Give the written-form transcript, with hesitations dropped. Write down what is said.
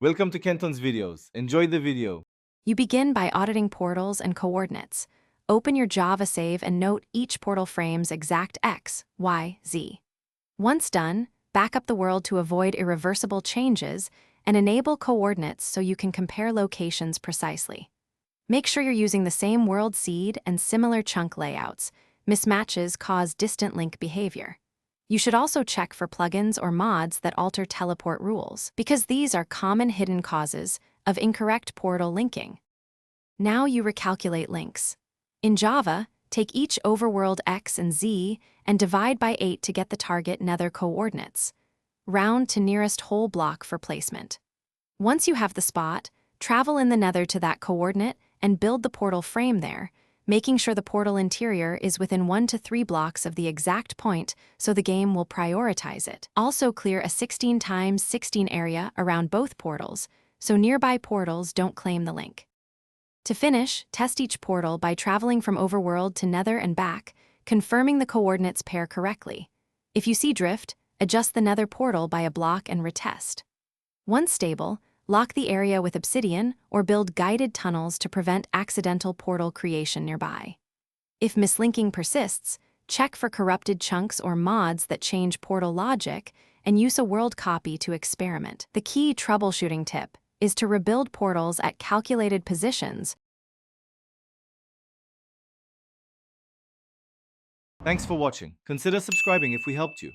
Welcome to Kenton's videos. Enjoy the video. You begin by auditing portals and coordinates. Open your Java save and note each portal frame's exact X, Y, Z. Once done, back up the world to avoid irreversible changes and enable coordinates so you can compare locations precisely. Make sure you're using the same world seed and similar chunk layouts. Mismatches cause distant link behavior. You should also check for plugins or mods that alter teleport rules, because these are common hidden causes of incorrect portal linking. Now you recalculate links. In Java, take each overworld X and Z and divide by 8 to get the target Nether coordinates. Round to nearest whole block for placement. Once you have the spot, travel in the Nether to that coordinate and build the portal frame there, making sure the portal interior is within 1 to 3 blocks of the exact point so the game will prioritize it. Also clear a 16 times 16 area around both portals, so nearby portals don't claim the link. To finish, test each portal by traveling from Overworld to Nether and back, confirming the coordinates pair correctly. If you see drift, adjust the Nether portal by a block and retest. Once stable, lock the area with obsidian or build guided tunnels to prevent accidental portal creation nearby. If mislinking persists, check for corrupted chunks or mods that change portal logic and use a world copy to experiment. The key troubleshooting tip is to rebuild portals at calculated positions. Thanks for watching. Consider subscribing if we helped you.